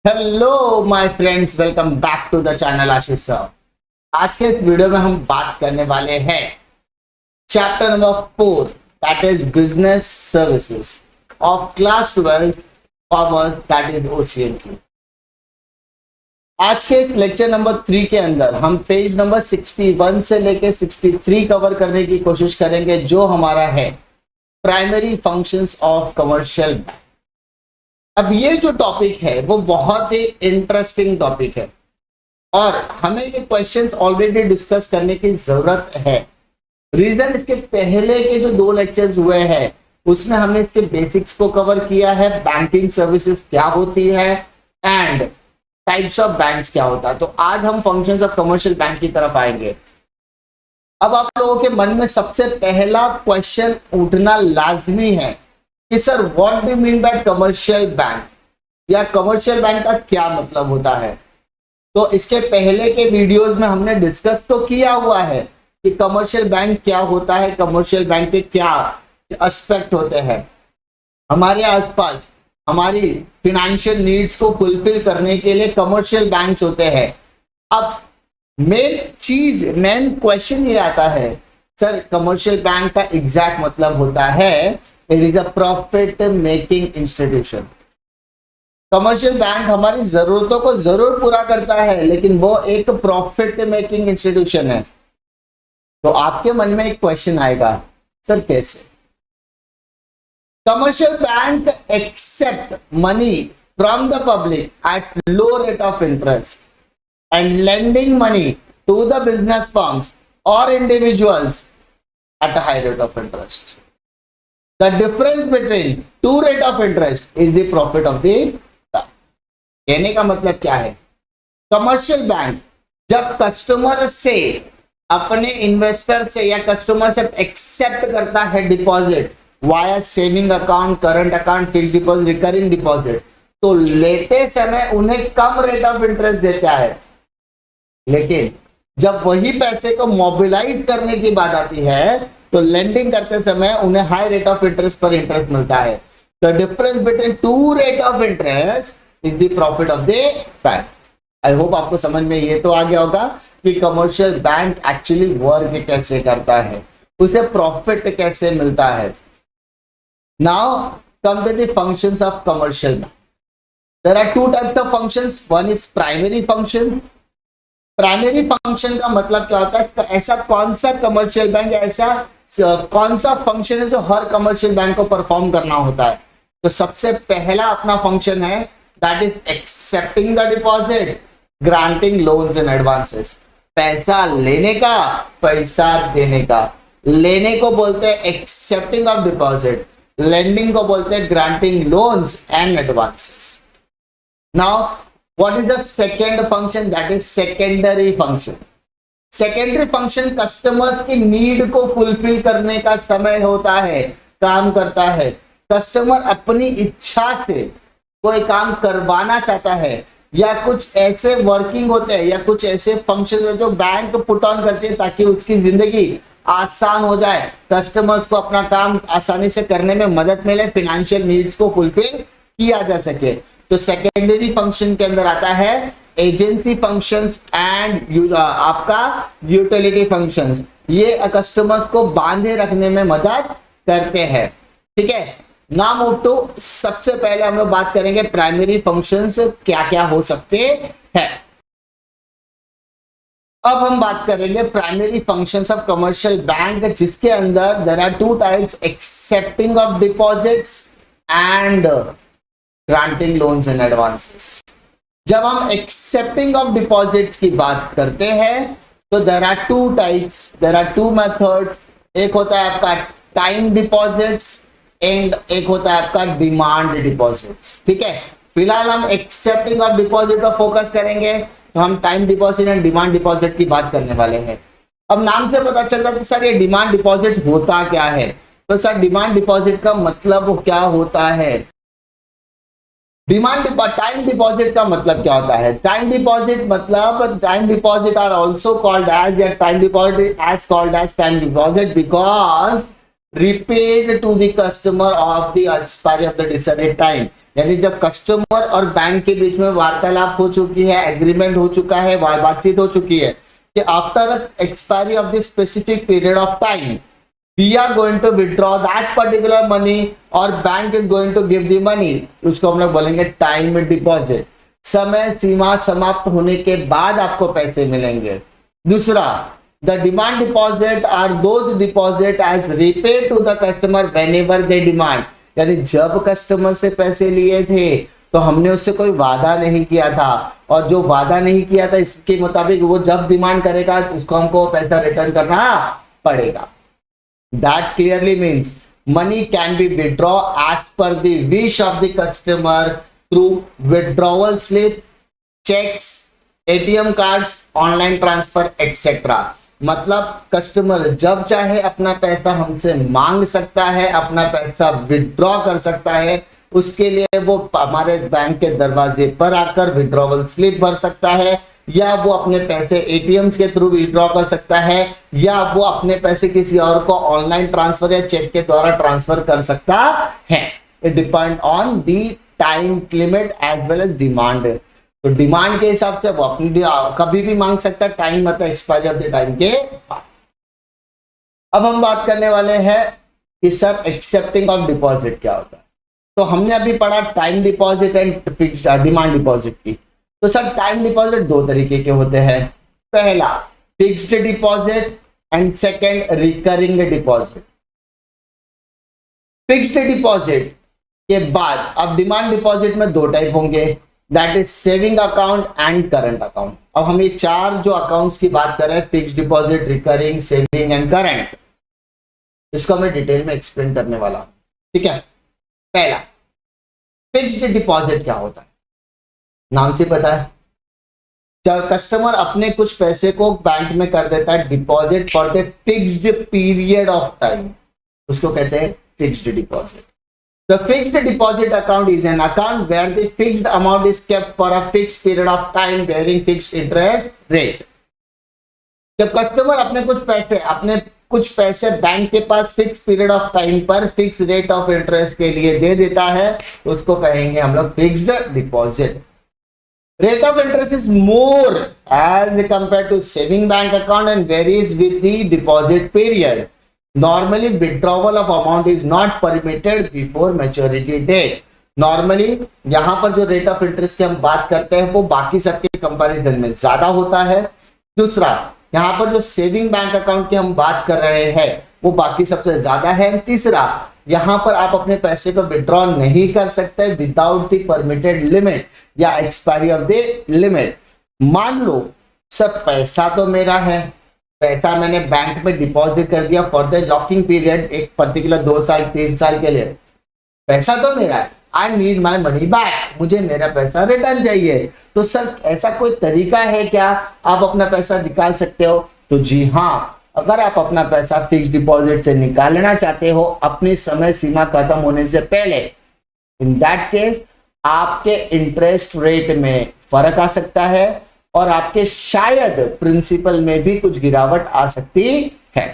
Hello my friends, welcome back to the channel Ashish sir. आज के इस वीडियो में हम बात करने वाले हैं chapter number 4 that is business services of class 12 commerce that is OCNQ. आज के इस लेक्चर नंबर 3 के अंदर हम पेज नंबर 61 से लेके 63 कवर करने की कोशिश करेंगे, जो हमारा है primary functions of commercial bank. अब ये जो टॉपिक है वो बहुत ही इंटरेस्टिंग टॉपिक है और हमें ये क्वेश्चंस ऑलरेडी डिस्कस करने की जरूरत है। रीजन, इसके पहले के जो 2 लेक्चर्स हुए हैं उसमें हमने इसके बेसिक्स को कवर किया है, बैंकिंग सर्विसेज क्या होती है एंड टाइप्स ऑफ बैंक्स क्या होता है। तो आज हम फंक्शंस ऑफ कमर्शियल बैंक की तरफ आएंगे। अब आप लोगों के मन में सबसे पहला क्वेश्चन उठना लाजमी है कि sir what do mean by commercial bank, या कमर्शियल बैंक का क्या मतलब होता है। तो इसके पहले के वीडियोस में हमने डिस्कस तो किया हुआ है कि कमर्शियल बैंक क्या होता है, कमर्शियल बैंक के क्या एस्पेक्ट होते हैं। हमारे आसपास हमारी फिनेंशियल नीड्स को फुलफिल करने के लिए कमर्शियल बैंक्स होते हैं। अब मेन क्वेश्चन ये आता है, सर कमर्शियल बैंक का एग्जैक्ट मतलब होता है it is a profit making institution. Commercial bank हमारी जरूरतों को जरूर पूरा करता है, लेकिन वो एक प्रॉफिट मेकिंग इंस्टीट्यूशन है। तो आपके मन में एक क्वेश्चन आएगा, सर कैसे? Commercial bank accept money from the public at low rate of interest and lending money to the business firms और individuals at a high rate of interest. The difference between two rate of interest is the profit of the bank। कहने का मतलब क्या है? Commercial bank जब customer से, अपने investor से या कस्टमर से एक्सेप्ट करता है deposit via saving account, current account, fixed deposit, recurring deposit, तो लेते समय उन्हें कम रेट ऑफ इंटरेस्ट देता है। लेकिन जब वही पैसे को मोबिलाइज करने की बात आती है तो लेंडिंग करते समय उन्हें हाई रेट ऑफ इंटरेस्ट पर इंटरेस्ट मिलता है। The difference between two rate of interest is the profit of the bank. I hope आपको समझ में ये तो आ गया होगा कि कमर्शियल बैंक एक्चुअली वर्क कैसे करता है, उसे प्रॉफिट कैसे मिलता है। Now come to the functions of commercial bank. There are 2 types of functions. One is primary function. Primary function का मतलब क्या होता है? ऐसा कौन सा कमर्शियल बैंक, ऐसा कौन सा फंक्शन है जो हर कमर्शियल बैंक को परफॉर्म करना होता है। तो सबसे पहला अपना फंक्शन है that is accepting the deposit, granting loans and advances. पैसा लेने का, पैसा देने का। लेने को बोलते हैं एक्सेप्टिंग ऑफ डिपॉजिट, लेंडिंग को बोलते हैं granting loans and advances. Now what is the second function? That is secondary function। Secondary function customers की नीड को फुलफिल करने का समय होता है, काम करता है। कस्टमर अपनी इच्छा से कोई काम करवाना चाहता है, या कुछ ऐसे वर्किंग होते हैं या कुछ ऐसे फंक्शन जो बैंक पुट ऑन करते हैं ताकि उसकी जिंदगी आसान हो जाए, कस्टमर्स को अपना काम आसानी से करने में मदद मिले, फिनेंशियल नीड्स को फुलफिल किया जा सके। तो सेकेंडरी फंक्शन के अंदर आता है एजेंसी फंक्शंस एंड आपका यूटिलिटी फंक्शंस। ये कस्टमर्स को बांधे रखने में मदद करते हैं। ठीक है, नाउ मूव टू, सबसे पहले हम लोग बात करेंगे प्राइमरी फंक्शंस क्या क्या हो सकते हैं। अब हम बात करेंगे primary functions of commercial bank, जिसके अंदर there are 2 types, accepting of deposits and granting loans and advances. जब हम एक्सेप्टिंग ऑफ डिपॉजिट्स की बात करते हैं तो there are 2 types, there are 2 methods. एक होता है आपका टाइम डिपॉजिट्स एंड एक होता है आपका डिमांड डिपॉजिट्स। ठीक है, फिलहाल हम एक्सेप्टिंग ऑफ डिपॉजिट पर फोकस करेंगे, तो हम time deposit and demand deposit की बात करने वाले हैं। अब नाम से पता चलता है कि सर ये डिमांड डिपॉजिट होता क्या है। तो सर डिमांड डिपॉजिट का मतलब क्या होता है? टाइम डिपॉजिट का मतलब क्या होता है? टाइम डिपॉजिट मतलब, time deposit are also called as, या time deposit as called as time deposit because repaid to the customer of the expiry of the decided time। यानी जब कस्टमर और बैंक के बीच में वार्तालाप हो चुकी है, एग्रीमेंट हो चुका है, बातचीत हो चुकी है कि after expiry of the specific period of time we are going to withdraw that particular money और bank is going to give the money, उसको हम लोग बोलेंगे टाइम डिपॉजिट। समय सीमा समाप्त होने के बाद आपको पैसे मिलेंगे। दूसरा, the demand deposit are those deposit as repay to the customer whenever they demand, यानी जब कस्टमर से पैसे लिए थे तो हमने उससे कोई वादा नहीं किया था, और जो वादा नहीं किया था इसके मुताबिक वो जब डिमांड करेगा उसको हमको पैसा रिटर्न करना पड़ेगा। That clearly means money can be withdraw as per the wish of the customer through withdrawal slip, cheques, ATM cards, online transfer etcetera. मतलब कस्टमर जब चाहे अपना पैसा हमसे मांग सकता है, अपना पैसा विड्रॉ कर सकता है, उसके लिए वो हमारे बैंक के दरवाजे पर आकर विड्रॉवल स्लिप भर सकता है, या वो अपने पैसे एटीएम्स के थ्रू विड्रॉ कर सकता है, या वो अपने पैसे किसी और को ऑनलाइन ट्रांसफर या चेक के द्वारा ट्रांसफर कर सकता है। It depend on the time limit as well as demand. तो डिमांड के हिसाब से वो अपनी कभी भी मांग सकता है, टाइम मतलब एक्सपायरी ऑफ द टाइम के बाद। अब हम बात करने वाले हैं कि सर एक्सेप्टिंग ऑफ डिपॉजिट क्या होता है। तो हमने अभी पढ़ा time deposit and fixed demand deposit की। तो सर टाइम डिपॉजिट दो तरीके के होते हैं, पहला fixed deposit and second recurring deposit. Fixed deposit के बाद अब डिमांड डिपॉजिट में दो टाइप होंगे, that is saving account and current account. अब हम ये चार जो अकाउंट्स की बात कर रहे हैं, fixed deposit, recurring, saving and current, इसको मैं डिटेल में एक्सप्लेन करने वाला हूं। ठीक है, पहला फिक्स्ड डिपॉजिट क्या होता है, नाम से पता है, जब कस्टमर अपने कुछ पैसे को बैंक में कर देता है deposit for the fixed period of time, उसको कहते हैं fixed deposit. The fixed deposit account is an account where the fixed amount is kept for a fixed period of time bearing fixed interest rate. जब customer अपने कुछ पैसे bank के पास fix period of time पर fix rate of interest के लिए दे देता है, उसको कहेंगे हम लोग fixed deposit. Rate of interest is more as compare to saving bank account and varies with the deposit period. Normally withdrawal of amount is not permitted before maturity date. Normally यहाँ पर जो रेट ऑफ इंटरेस्ट की हम बात करते हैं वो बाकी सबके कंपैरिजन में ज्यादा होता है। दूसरा, यहाँ पर जो सेविंग बैंक अकाउंट की हम बात कर रहे हैं वो बाकी सबसे ज्यादा है। तीसरा, यहाँ पर आप अपने पैसे को विड्रॉ नहीं कर सकते विदाउट द परमिटेड लिमिट या एक्सपायरी ऑफ द लिमिट। मान लो सर पैसा तो मेरा है, पैसा मैंने बैंक में डिपॉजिट कर दिया फॉर द लॉकिंग पीरियड, एक पर्टिकुलर 2 साल 3 साल के लिए, पैसा तो मेरा है, I need my money back, मुझे मेरा पैसा रिटर्न चाहिए। तो सर ऐसा कोई तरीका है क्या आप अपना पैसा निकाल सकते हो? तो जी हाँ, अगर आप अपना पैसा फिक्स डिपॉजिट से निकालना चाहते हो अपनी समय सीमा खत्म होने से पहले, इन दैट केस आपके इंटरेस्ट रेट में फर्क आ सकता है और आपके शायद प्रिंसिपल में भी कुछ गिरावट आ सकती है।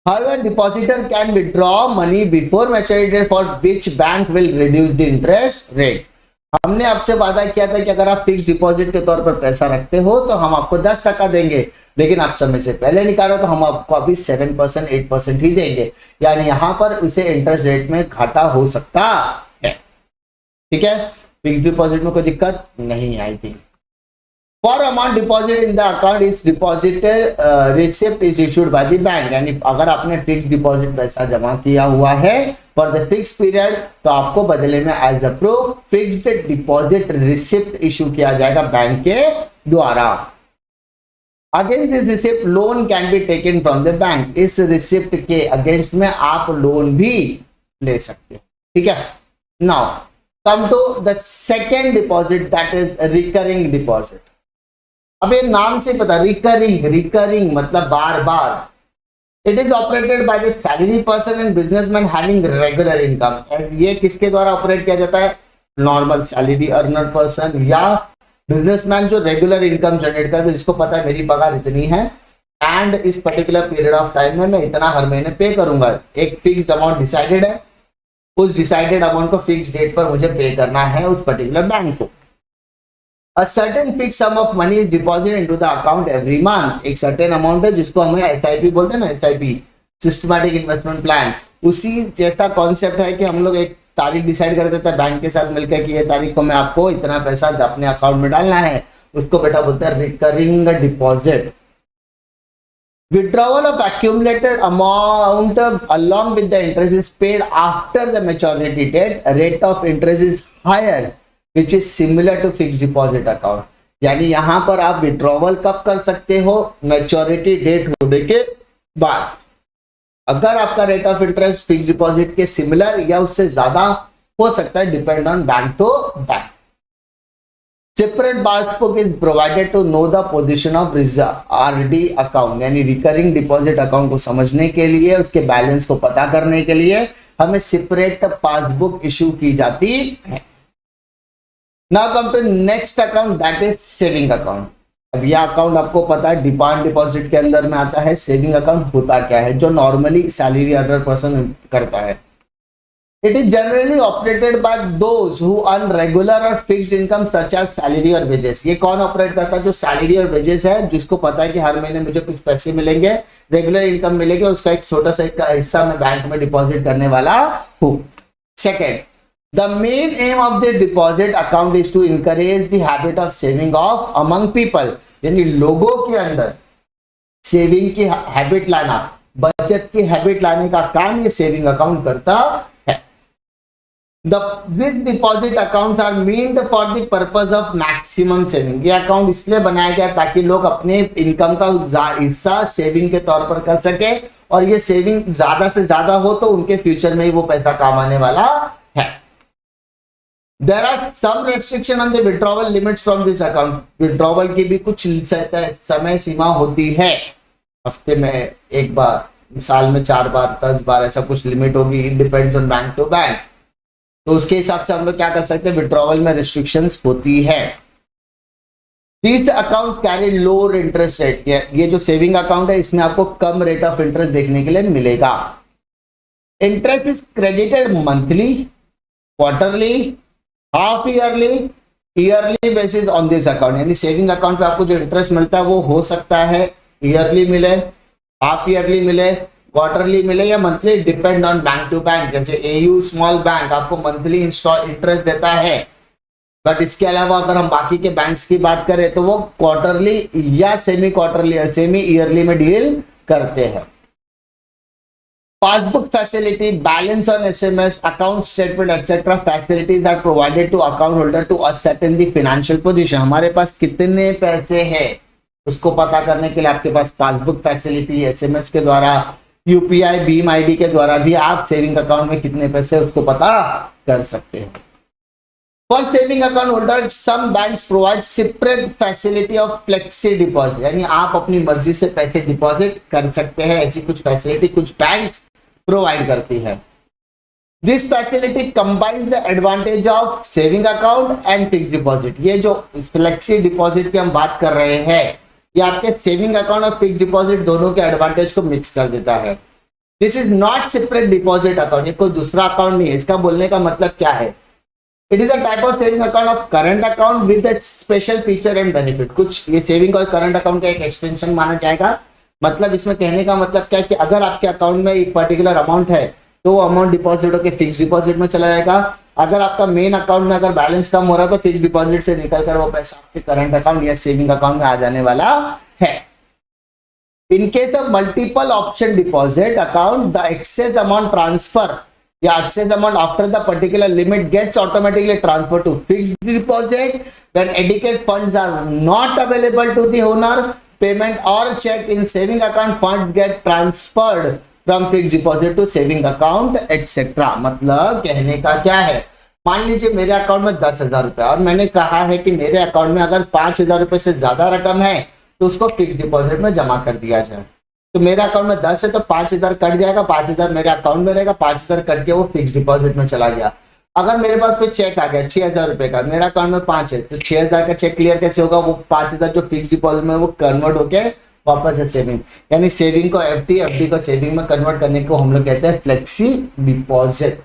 However, depositor can withdraw money before maturity for which bank will reduce the interest rate. हमने आपसे वादा किया था कि अगर आप फिक्स डिपॉजिट के तौर पर पैसा रखते हो तो हम आपको 10% देंगे, लेकिन आप समय से पहले निकालो तो हम आपको अभी 7% 8% ही देंगे, यानी यहां पर उसे इंटरेस्ट रेट में घाटा हो सकता है। ठीक है, फिक्स डिपॉजिट में कोई दिक्कत नहीं आई थी। For amount deposited in the account is deposited receipt is issued by the bank, यानी अगर आपने फिक्स डिपॉजिट पैसा जमा किया हुआ है फॉर द फिक्स पीरियड तो आपको बदले में as a proof fixed deposit receipt issue किया जाएगा बैंक के द्वारा। Against this receipt loan can be taken from the bank, इस रिसिप्ट के अगेंस्ट में आप लोन भी ले सकते हो। ठीक है, now come to the second deposit that is recurring deposit. अब ये नाम से पता, रिकरिंग मतलब बार बार। It is operated by the salary person and businessman having regular income. ये किसके द्वारा ऑपरेट किया जाता है? नॉर्मल सैलरी अर्नर पर्सन या बिजनेसमैन जो रेगुलर इनकम जनरेट करते हैं, जिसको पता है मेरी पगार इतनी है एंड इस पर्टिकुलर पीरियड ऑफ टाइम में मैं इतना हर महीने पे करूंगा। एक फिक्स्ड अमाउंट डिसाइडेड है, उस डिसाइडेड अमाउंट को फिक्स डेट पर मुझे पे करना है उस पर्टिकुलर बैंक को। A certain fixed sum of money is deposited into the account every month. एक certain amount है जिसको हम SIP बोलते हैं ना, SIP सिस्टमैटिक इन्वेस्टमेंट प्लान, उसी जैसा कॉन्सेप्ट है कि हम लोग एक तारीख डिसाइड कर देते हैं बैंक के साथ मिलकर कि ये तारीख को मैं आपको इतना पैसा अपने अकाउंट में डालना है, उसको बेटा बोलते हैं recurring deposit. Withdrawal of accumulated amount along with the interest is paid after the maturity date. Rate of interest is higher, which is similar to fixed deposit account. यानी यहां पर आप विड्रॉवल कब कर सकते हो? मैच्योरिटी डेट होने के बाद। अगर आपका rate of interest fix deposit के सिमिलर या उससे ज्यादा हो सकता है, depend on bank to bank. Separate passbook is provided to know the position of RD account, यानी रिकरिंग डिपॉजिट अकाउंट को समझने के लिए, उसके बैलेंस को पता करने के लिए हमें सेपरेट पासबुक इशू की जाती है। Now come to next account, that is saving account. अब यह अकाउंट आपको पता है डिमांड डिपॉजिट के अंदर में आता है। सेविंग अकाउंट होता क्या है? जो नॉर्मली सैलरी अर्नर पर्सन करता है। It is generally operated by those who earn regular और fixed income such as salary और वेजेस। ये कौन ऑपरेट करता है? जो सैलरी और वेजेस है, जिसको पता है कि हर महीने मुझे कुछ पैसे मिलेंगे, रेगुलर इनकम मिलेगी और उसका एक छोटा सा हिस्सा मैं बैंक में डिपॉजिट करने वाला हूं। Second, the main aim of the deposit account is to encourage the habit of saving of among people, यानी लोगों के अंदर सेविंग की हैबिट लाना, बचत की हैबिट लाने का काम ये सेविंग अकाउंट करता है। These deposit accounts are meant for the purpose of maximum saving. ये अकाउंट इसलिए बनाया गया ताकि लोग अपने इनकम का हिस्सा सेविंग के तौर पर कर सके, और ये सेविंग ज्यादा से ज्यादा हो तो उनके फ्यूचर में ही वो पैसा काम आने वाला है। There are some restriction on the withdrawal limits from this account. Withdrawal की भी कुछ समय सीमा होती है। हफ्ते में एक बार, साल में 4 बार, 10 बार, ऐसा कुछ लिमिट होगी। It depends on bank to bank. तो उसके हिसाब से हम लोग क्या कर सकते हैं? विड्रॉवल में रिस्ट्रिक्शंस होती है। These accounts carry lower interest rate. ये जो सेविंग अकाउंट है इसमें आपको कम रेट ऑफ इंटरेस्ट देखने के लिए मिलेगा। Interest is credited monthly, quarterly, half yearly, yearly basis on this account. यानी सेविंग अकाउंट पे आपको जो इंटरेस्ट मिलता है वो हो सकता है ईयरली मिले, हाफ ईयरली मिले, क्वार्टरली मिले या monthly, depend on bank to bank. जैसे एयू स्मॉल बैंक आपको मंथली इंटरेस्ट देता है, बट इसके अलावा अगर हम बाकी के बैंक्स की बात करें तो वो क्वार्टरली या सेमी क्वार्टरली, सेमी ईयरली में डील करते हैं। Passbook facility, balance on SMS, account statement, etc. facilities are provided to account holder to ascertain the financial position. हमारे पास कितने पैसे हैं उसको पता करने के लिए आपके पास पासबुक फैसिलिटी, SMS के द्वारा, यूपीआई, भीम आईडी के द्वारा भी आप सेविंग अकाउंट में कितने पैसे उसको पता कर सकते हैं। For saving account holder, some banks provide separate facility of flexi deposit, यानी आप अपनी मर्जी से पैसे डिपॉजिट कर सकते हैं। ऐसी कुछ फैसिलिटी कुछ बैंक्स प्रोवाइड करती है। This facility combines the advantage of saving account and fixed deposit. ये जो फ्लेक्सी डिपॉजिट की हम बात कर रहे हैं, ये आपके सेविंग अकाउंट और फिक्स डिपॉजिट दोनों के एडवांटेज को मिक्स कर देता है। This is not separate deposit account, ये कोई दूसरा अकाउंट नहीं है। इसका बोलने का मतलब क्या है? It is a type of saving account of current account with special feature and benefit. कुछ ये सेविंग और करंट अकाउंट का एक एक्सटेंशन माना जाएगा। मतलब इसमें कहने का मतलब क्या है कि अगर आपके अकाउंट में एक पर्टिकुलर अमाउंट है तो वो अमाउंट डिपॉजिट होकर फिक्स डिपॉजिट में चला जाएगा। अगर आपका मेन अकाउंट में अगर बैलेंस कम हो रहा है तो फिक्स डिपॉजिट से निकलकर वो पैसा आपके करंट अकाउंट या सेविंग अकाउंट में आ जाने वाला है। In case of multiple option deposit account, the excess amount transfer या excess amount after the particular limit gets automatically transferred to fixed deposit. When adequate funds are not available to the owner, payment or check in saving account, funds get transferred from fixed deposit to saving account etc. मतलब कहने का क्या है? मान लीजिए मेरे account में 10,000 रुपए और मैंने कहा है कि मेरे अकाउंट में अगर 5,000 रुपए से ज्यादा रकम है तो उसको फिक्स डिपॉजिट में जमा कर दिया जाए। तो मेरे अकाउंट में 10 है तो 5,000 कट जाएगा, 5,000 मेरे अकाउंट में रहेगा, 5,000 कट के वो फिक्स डिपॉजिट में चला गया। अगर मेरे पास कोई चेक आ गया 6,000 रुपए का, मेरा अकाउंट में 5 है तो 6,000 का चेक क्लियर कैसे होगा? वो 5,000 जो फिक्स डिपॉजिट में वो कन्वर्ट होके वापस है सेविंग, यानी सेविंग को एफडी, एफडी को सेविंग में कन्वर्ट करने को हम लोग कहते हैं फ्लेक्सी डिपॉजिट।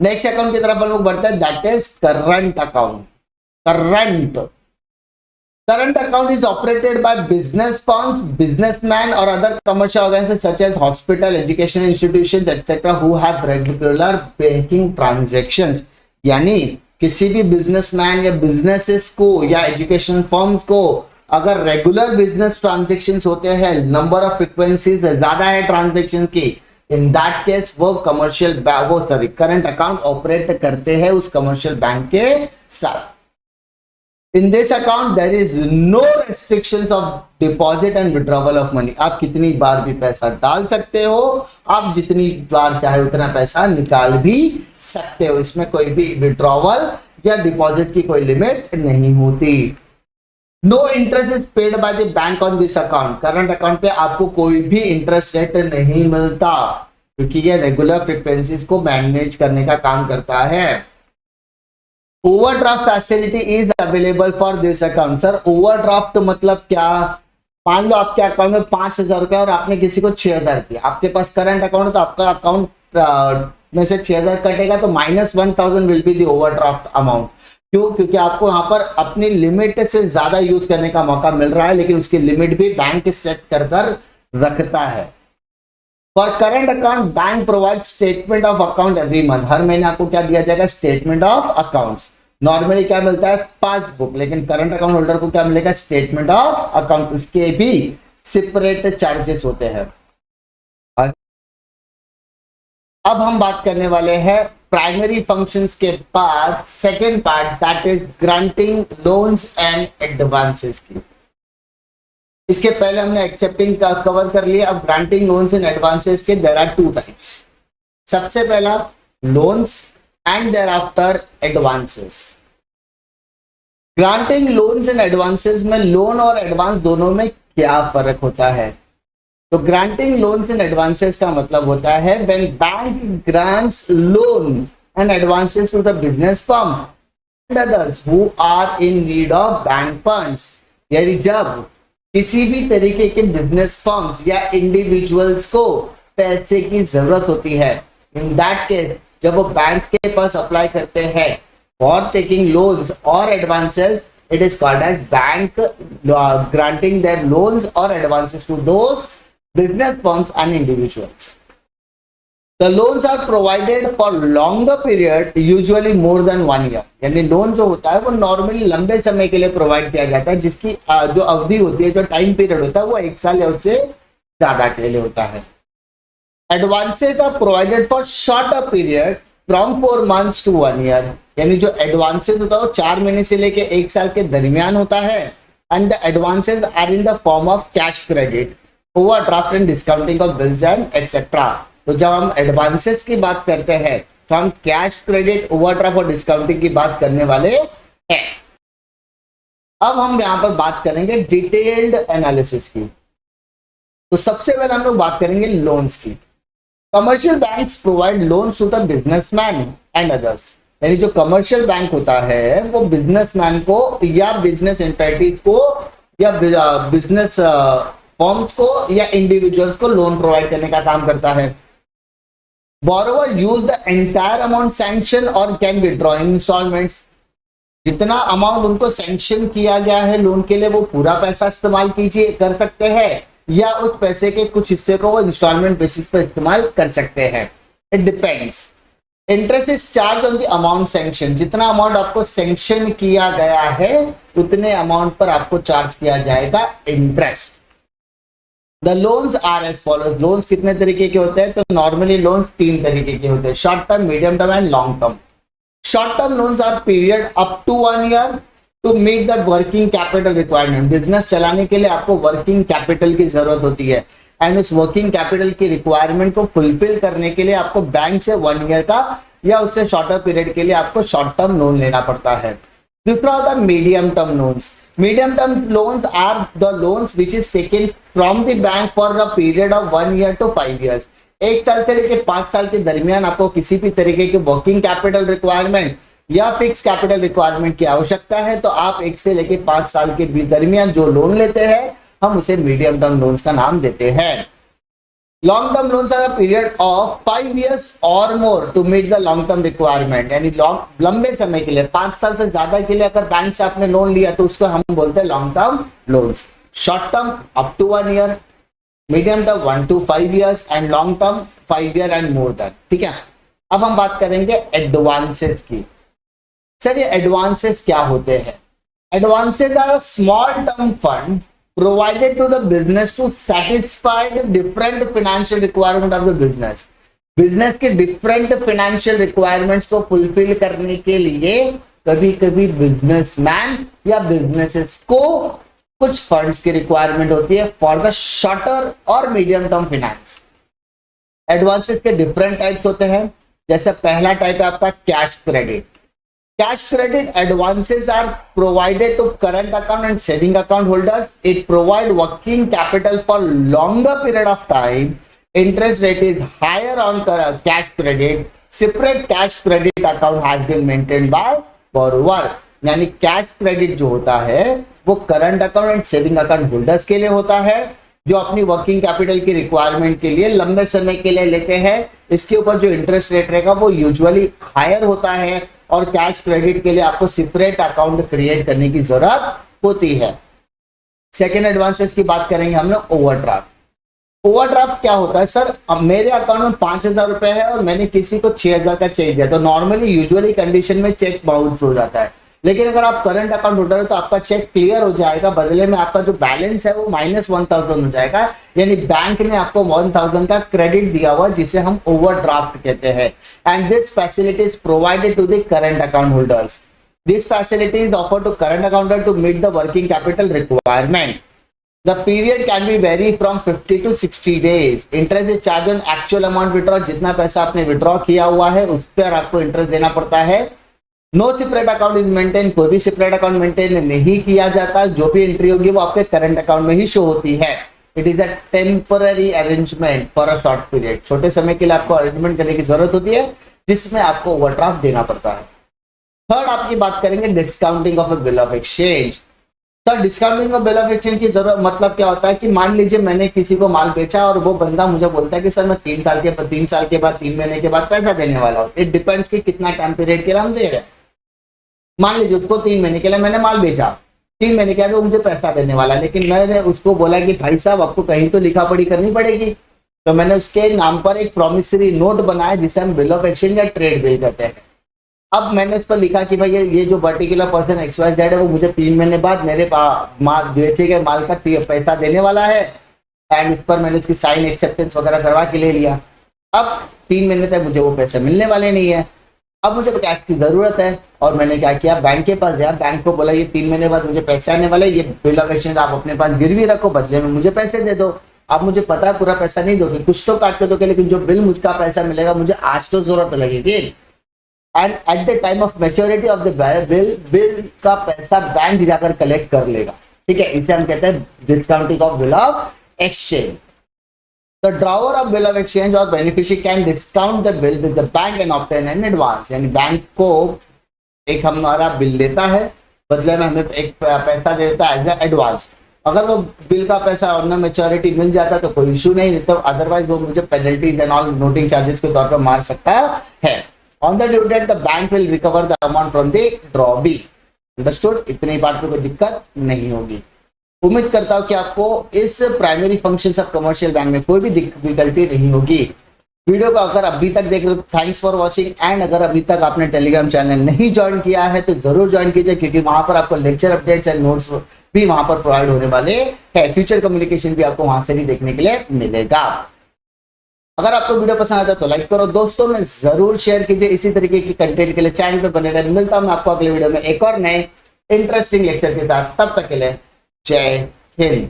नेक्स्ट अकाउंट की तरफ हम लोग बढ़ते हैं, that is current account. Current account is operated by business firms, businessmen or other commercial organizations such as hospital, education institutions etc. who have regular banking transactions। यानी किसी भी businessman या बिजनेसेस को या एजुकेशन फर्म्स को अगर regular business transactions होते हैं, नंबर ऑफ फ्रीक्वेंसीज ज्यादा है ट्रांजेक्शन की, इन दैट केस वो कमर्शियल वो सॉरी करंट अकाउंट ऑपरेट करते हैं उस कमर्शियल बैंक के साथ। In this account there is no restrictions of deposit and withdrawal of money। आप कितनी बार भी पैसा डाल सकते हो, आप जितनी बार चाहे उतना पैसा निकाल भी सकते हो, इसमें कोई भी विड्रॉवल या डिपॉजिट की कोई लिमिट नहीं होती। No interest is paid by the bank on this account. Current account पे आपको कोई भी इंटरेस्ट रेट नहीं मिलता, क्योंकि ये रेगुलर फ्रीक्वेंसीज को मैनेज करने का काम करता है। Overdraft facility is available for this account. Sir overdraft मतलब क्या? मान लो आपके अकाउंट में 5,000 रुपया और आपने किसी को 6,000 दिया, आपके पास करंट अकाउंट है तो आपका अकाउंट में से 6,000 कटेगा तो -1,000 will be the overdraft amount. क्यों? क्योंकि आपको यहाँ पर अपनी लिमिट से ज्यादा यूज करने का मौका मिल रहा है, लेकिन उसकी लिमिट भी बैंक सेट कर रखता है। For current account bank provide statement of account every month. हर महीने आपको क्या दिया जाएगा? Statement of accounts. नॉर्मली क्या मिलता है? पासबुक, लेकिन करंट अकाउंट होल्डर को क्या मिलेगा? Statement of account. इसके भी सेपरेट चार्जेस होते हैं। अब हम बात करने वाले हैं प्राइमरी फंक्शंस के बाद second part, that is granting loans and advances की। इसके पहले हमने एक्सेप्टिंग का कवर कर लिया, अब ग्रांटिंग लोन्स एंड एडवांसेस के देयर आर 2 टाइप्स। सबसे पहला loans and there after advances. Granting loans and advances में लोन और एडवांस दोनों में क्या फर्क होता है? तो ग्रांटिंग लोन्स एंड एडवांसेस का मतलब होता है when bank grants loan and advances to the business firm and others who are in need of bank funds. यानी जब किसी भी तरीके के बिजनेस फर्म्स या इंडिविजुअल्स को पैसे की जरूरत होती है, इन दैट केस जब वो बैंक के पास अप्लाई करते हैं फॉर टेकिंग लोन्स और advances, it is called as bank granting their loans or advances to those business firms and individuals. The loans are provided for longer period, usually more than 1 year। यानी loan जो होता है वो normally लंबे समय के लिए प्रोवाइड किया जाता है, जिसकी जो अवधि होती है, जो टाइम पीरियड होता है वो 1 साल या उससे ज्यादा के लिए होता है। Advances are provided for shorter period from 4 months to 1 year। यानी जो एडवांसेस होता है वो 4 महीने से लेके 1 साल के दरमियान होता है। And the advances are in the form of cash credit, overdraft and discounting of bills and etcetera. तो जब हम एडवांसेस की बात करते हैं तो हम कैश क्रेडिट, ओवरड्राफ्ट और डिस्काउंटिंग की बात करने वाले हैं। अब हम यहां पर बात करेंगे डिटेल्ड एनालिसिस की। तो सबसे पहले हम लोग बात करेंगे लोन्स की। Commercial banks provide loans to the businessman and others. यानी जो कमर्शियल बैंक होता है वो बिजनेसमैन को या बिजनेस एंटिटीज को या बिजनेस फर्म्स को या इंडिविजुअल्स को लोन प्रोवाइड करने का काम करता है। Borrower use the entire amount sanction or can withdraw in installments। जितना अमाउंट उनको सैंक्शन किया गया है लोन के लिए वो पूरा पैसा इस्तेमाल कर सकते हैं, या उस पैसे के कुछ हिस्से को वो इंस्टॉलमेंट बेसिस पर इस्तेमाल कर सकते हैं। It depends. Interest is charge on the amount sanction. जितना अमाउंट आपको सैंक्शन किया गया है उतने अमाउंट पर आपको चार्ज किया जाएगा interest. The loans are as follows. Loans कितने तरीके के होते हैं? तो नॉर्मली लोन्स 3 तरीके के होते हैं, short term, medium term and long term. Short term loans are period up to 1 year to meet the working capital requirement. Business चलाने के लिए आपको वर्किंग कैपिटल की जरूरत होती है, एंड उस वर्किंग कैपिटल की रिक्वायरमेंट को फुलफिल करने के लिए आपको बैंक से 1 year का या उससे शॉर्टर पीरियड के लिए आपको शॉर्ट टर्म लोन लेना पड़ता है। दूसरा होता है medium term loans. Medium term loans are the loans which is taken from the bank for a period of 1 year to 5 years। 1 साल से लेकर 5 साल के दरमियान आपको किसी भी तरीके की वर्किंग कैपिटल रिक्वायरमेंट या फिक्स कैपिटल रिक्वायरमेंट की आवश्यकता है तो आप 1 से लेकर 5 साल के दरमियान जो लोन लेते हैं हम उसे मीडियम टर्म लोन्स का नाम देते हैं। Long term loans are a period of 5 years और more to meet the long term requirement, यानी लंबे समय के लिए 5 साल से ज्यादा के लिए अगर बैंक से आपने लोन लिया तो उसको हम बोलते हैं long term loans. Short term up to 1 year, medium term 1 to 5 years and long term 5 year and more than. ठीक है, अब हम बात करेंगे एडवांसेस की। सर ये एडवांसेस क्या होते हैं? Advances are a small term fund provided to the business to satisfy the different financial requirement of the business। Business के डिफरेंट फाइनेंशियल रिक्वायरमेंट्स को फुलफिल करने के लिए कभी कभी बिजनेसमैन या बिजनेसेस को कुछ फंड्स की रिक्वायरमेंट होती है फॉर द शॉर्टर और मीडियम टर्म फाइनेंस। एडवांसेस के डिफरेंट टाइप्स होते हैं, जैसे पहला टाइप है आपका cash credit. Cash credit advances are provided to current account and saving account holders. It provide working capital for longer period of time. Interest rate is higher on cash credit. Separate cash credit account has been maintained by borrower. यानी cash credit जो होता है वो current account and saving account holders के लिए होता है, जो अपनी वर्किंग कैपिटल की रिक्वायरमेंट के लिए लंबे समय के लिए लेते हैं। इसके ऊपर जो इंटरेस्ट रेट रहेगा वो यूजुअली हायर होता है और कैश क्रेडिट के लिए आपको सेपरेट अकाउंट क्रिएट करने की जरूरत होती है। सेकेंड एडवांसेस की बात करेंगे हम लोग ओवरड्राफ्ट। ओवरड्राफ्ट क्या होता है? सर अब मेरे अकाउंट में 5,000 रुपए है और मैंने किसी को 6,000 का चेक दिया, तो नॉर्मली यूजुअली कंडीशन में चेक बाउंस हो जाता है। लेकिन अगर आप करंट अकाउंट होल्डर हो तो आपका चेक क्लियर हो जाएगा, बदले में आपका जो बैलेंस है वो -1,000 हो जाएगा, यानी बैंक ने आपको 1,000 का क्रेडिट दिया हुआ जिसे हम ओवरड्राफ्ट कहते हैं। And this facility is provided to the current account holders. This facility is offered to current accounter to meet the working capital requirement. The period can be vary from 50 to 60 days. Interest is charged on actual amount withdraw। जितना पैसा आपने withdraw किया हुआ है उस पर आपको interest देना पड़ता है। No separate account is maintain. कोई भी सेपरेट अकाउंट मेंटेन नहीं किया जाता, जो भी एंट्री होगी वो आपके करंट अकाउंट में ही शो होती है। It is a temporary arrangement for a short period. छोटे समय के लिए आपको अरेंजमेंट करने की जरूरत होती है जिसमें आपको ओवरड्राफ्ट देना पड़ता है। थर्ड आपकी बात करेंगे discounting of a bill of exchange. Sir discounting of bill of exchange की जरूरत मतलब क्या होता है कि मान लीजिए मैंने किसी को माल बेचा और वो बंदा मुझे बोलता है कि सर मैं 3 साल के बाद 3 महीने के बाद पैसा देने वाला हूँ। इट डिपेंड्स कि कितना टाइम पीरियड के लिए हम दे रहे हैं। मान लीजिए उसको 3 महीने के लिए मैंने माल बेचा, 3 महीने के बाद वो मुझे पैसा देने वाला, लेकिन मैंने उसको बोला कि भाई साहब आपको कहीं तो लिखा पढ़ी करनी पड़ेगी, तो मैंने उसके नाम पर एक प्रॉमिसरी नोट बनाया जिसे हम बिल ऑफ एक्सचेंज या ट्रेड बिल कहते हैं। अब मैंने उस पर लिखा कि भाई ये जो पर्टिकुलर पर्सन XYZ है वो मुझे 3 महीने बाद मेरे माल बेचे गए माल का पैसा देने वाला है, एंड उस पर मैंने उसकी साइन एक्सेप्टेंस वगैरह करवा के ले लिया। अब 3 महीने तक मुझे वो पैसे मिलने वाले नहीं है, अब मुझे कैश की जरूरत है और मैंने क्या किया, बैंक के पास गया, बैंक को बोला ये 3 महीने बाद मुझे पैसे आने वाले, ये बिल ऑफ एक्सचेंज आप अपने पास गिरवी रखो, बदले में मुझे पैसे दे दो। अब मुझे पता है पूरा पैसा नहीं दोगे, कुछ तो काट के दोगे, लेकिन जो बिल मुझका पैसा मिलेगा मुझे आज तो जरूरत लगेगी। And at the time of maturity of the bill का पैसा बैंक जाकर कलेक्ट कर लेगा। ठीक है, इसे हम कहते हैं discounting of bill of exchange. The drawer of bill of exchange or beneficiary can discount the bill with the bank and obtain an advance। यानी बैंक को एक हमारा बिल देता है, बदले में हमें एक पैसा देता है एज ए एडवांस। अगर वो बिल का पैसा ऑन मैच्योरिटी मिल जाता तो कोई इशू नहीं, तो अदरवाइज वो मुझे penalties and all noting charges के तौर पर मार सकता है। On the due date the bank will recover the amount from the draw bill. Understood? इतनी बात पे कोई दिक्कत नहीं होगी। उम्मीद करता हूं कि आपको इस primary functions of commercial bank में कोई भी डिफिकल्टी नहीं होगी। वीडियो को अगर अभी तक देख रहे हो थैंक्स फॉर वाचिंग, एंड अगर अभी तक आपने टेलीग्राम चैनल नहीं ज्वाइन किया है तो जरूर ज्वाइन कीजिए, क्योंकि वहां पर आपको लेक्चर अपडेट्स एंड नोट्स भी वहां पर प्रोवाइड होने वाले हैं। फ्यूचर कम्युनिकेशन भी आपको वहां से भी देखने के लिए मिलेगा। अगर आपको वीडियो पसंद आता है तो लाइक करो, दोस्तों में जरूर शेयर कीजिए। इसी तरीके की कंटेंट के लिए चैनल पे बने रहने। मिलता हूं मैं आपको अगले वीडियो में एक और नए इंटरेस्टिंग लेक्चर के साथ। तब तक के लिए जय हिंद।